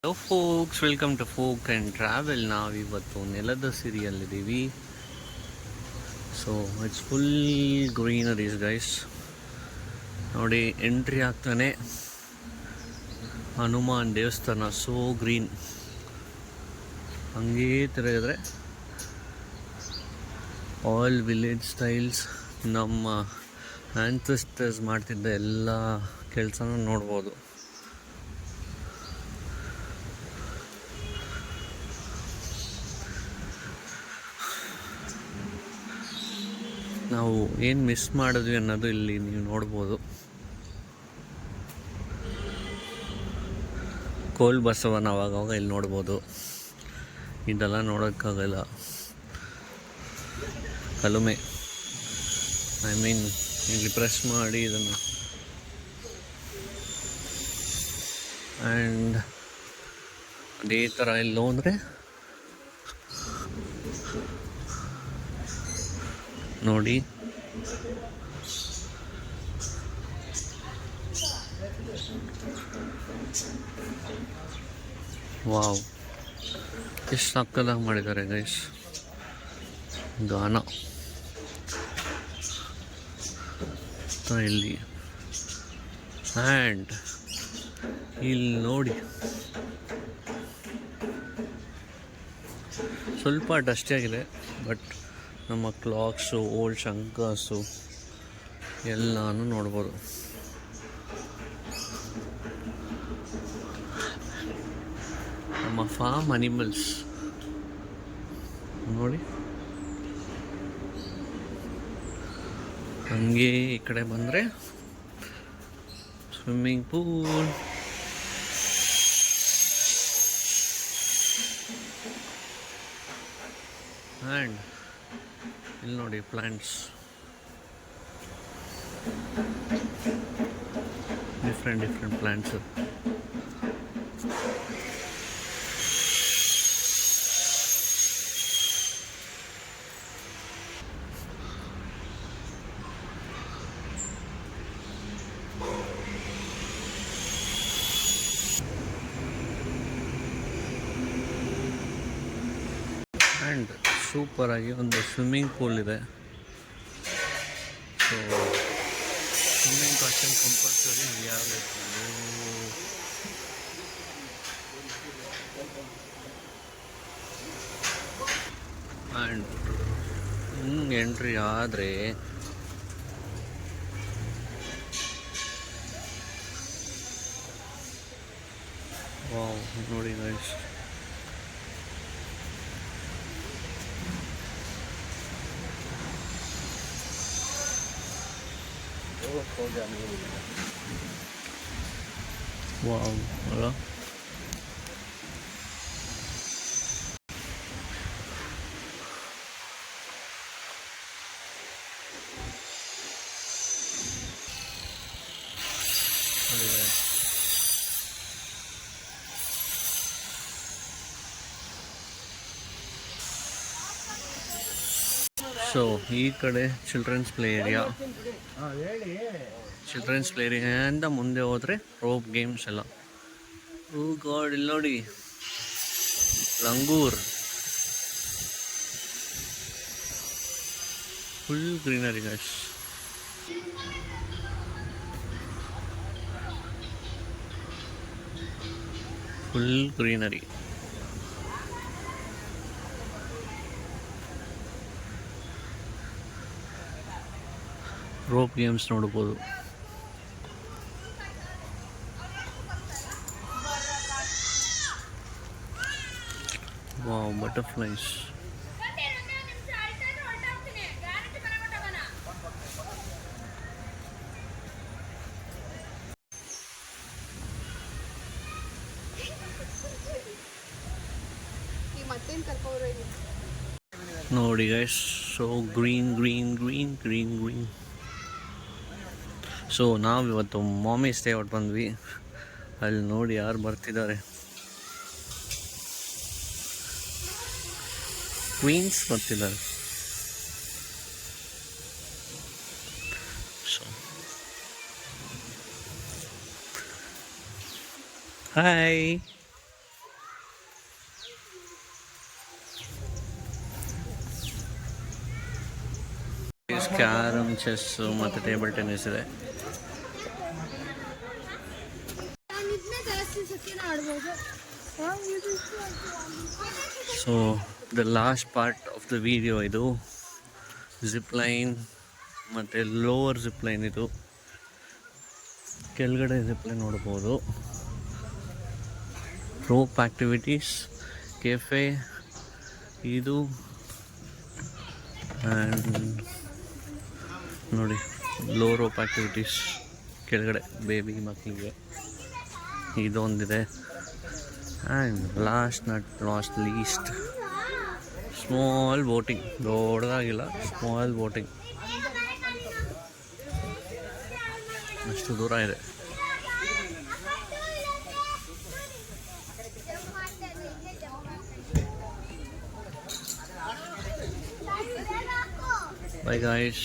Hello folks, welcome to folk and travel. ನಾವಿವತ್ತು ನೆಲದ ಸಿರಿಯಲ್ಲಿದ್ದೀವಿ. So it's full greeneries guys. ನೋಡಿ, ಎಂಟ್ರಿ ಆಗ್ತಾನೆ ಹನುಮಾನ್ ದೇವಸ್ಥಾನ, ಸೋ ಗ್ರೀನ್. ಹಂಗೇ ತಿರುಗಿದ್ರೆ ಆಲ್ ವಿಲೇಜ್ ಸ್ಟೈಲ್ಸ್, ನಮ್ಮ ಆ್ಯನ್ಸೆಸ್ಟರ್ಸ್ ಮಾಡ್ತಿದ್ದ ಎಲ್ಲ ಕೆಲಸನ ನೋಡ್ಬೋದು. ನಾವು ಏನು ಮಿಸ್ ಮಾಡಿದ್ವಿ ಅನ್ನೋದು ಇಲ್ಲಿ ನೀವು ನೋಡ್ಬೋದು. ಕೋಲ್ ಬಸವನ ಅವಾಗವಾಗ ಇಲ್ಲಿ ನೋಡ್ಬೋದು. ಇದೆಲ್ಲ ನೋಡೋಕ್ಕಾಗಲ್ಲ. ಕಲುಮೆ, ಐ ಮೀನ್ ಇಲ್ಲಿ ಪ್ರೆಸ್ ಮಾಡಿ ಇದನ್ನು. ಆ್ಯಂಡ್ ಅದೇ ಥರ ಎಲ್ಲೋ ಅಂದರೆ ನೋಡಿ, ವಾವ್, ಎಷ್ಟು ಸಕ್ಕತ್ತಾಗಿ ಮಾಡಿದ್ದಾರೆ ಗೈಸ್. ಗಾನ ಇಲ್ಲಿ. ಆ್ಯಂಡ್ ಇಲ್ಲಿ ನೋಡಿ, ಸ್ವಲ್ಪ ಡಸ್ಟಿ ಆಗಿದೆ, ಬಟ್ ನಮ್ಮ ಕ್ಲಾಕ್ಸು, ಓಲ್ಡ್ ಶಂಕರ್ಸು ಎಲ್ಲನೂ ನೋಡ್ಬೋದು. ನಮ್ಮ ಫಾರ್ಮ್ ಅನಿಮಲ್ಸ್ ನೋಡಿ. ಹಂಗೆ ಈ ಕಡೆ ಬಂದರೆ ಸ್ವಿಮ್ಮಿಂಗ್ ಪೂಲ್. ಆ್ಯಂಡ್ ಇಲ್ಲಿ ನೋಡಿ ಪ್ಲಾಂಟ್ಸ್, ಡಿಫ್ರೆಂಟ್ ಪ್ಲಾಂಟ್ಸ್. ಆ್ಯಂಡ್ ಸೂಪರಾಗಿ ಒಂದು ಸ್ವಿಮ್ಮಿಂಗ್ ಪೂಲ್ ಇದೆ. ಸೊ ಸ್ವಿಮ್ಮಿಂಗ್ ಕಾಸ್ಟ್ಯೂಮ್ ಕಂಪಲ್ಸರಿ ಆಗಬೇಕು. ಆ್ಯಂಡ್ ಎಂಟ್ರಿ ಆದರೆ ವಾವ್, ನೋಡಿ ಗೈಸ್. ವಾವ್ ಅಲ್ಲ, ಸೊ ಈ ಕಡೆ children's play area. Children's play ಏರಿಯಾಯಿಂದ ಮುಂದೆ ಹೋದರೆ ರೋಪ್ ಗೇಮ್ಸ್ ಎಲ್ಲ. ಓ ಗಾಡ್, ಇಲ್ಲಿ ನೋಡಿ langur, full greenery guys. Full greenery. Rope games ನೋಡ್ಬೋದು. Wow, butterflies. ನೋಡಿ ಗೈಸ್, ಸೊ ಗ್ರೀನ್. ಸೊ ನಾವಿವತ್ತು ಮಾಮಿ ಸ್ಟೇ ಔಟ್ ಬಂದ್ವಿ. ಅಲ್ಲಿ ನೋಡಿ ಯಾರು ಬರ್ತಿದ್ದಾರೆ, ಕ್ವೀನ್ಸ್ ಬರ್ತಿದ್ದಾರೆ. So hi. Activities carrom, chess ಮತ್ತು ಟೇಬಲ್ ಟೆನ್ನಿಸ್ ಇದೆ. So the last part of the video ಇದು. ಜಿಪ್ ಲೈನ್ ಮತ್ತು ಲೋವರ್ ಜಿಪ್ ಲೈನ್ ಇದು. ಕೆಳಗಡೆ ಜಿಪ್ ಲೈನ್ ನೋಡ್ಬೋದು. ರೋಪ್ ಆ್ಯಕ್ಟಿವಿಟೀಸ್, ಕೆಫೆ ಇದು. ಆ್ಯಂಡ್ ನೋಡಿ ಲೋ ರೋಪ್ ಆ್ಯಕ್ಟಿವಿಟೀಸ್ ಕೆಳಗಡೆ ಬೇಬಿ ಮಕ್ಕಳಿಗೆ ಇದೊಂದಿದೆ. And last least small boating. ದೊಡ್ಡದಾಗಿಲ್ಲ, ಸ್ಮಾಲ್ ಬೋಟಿಂಗ್. ಅಷ್ಟು ದೂರ ಇದೆ. Bye guys.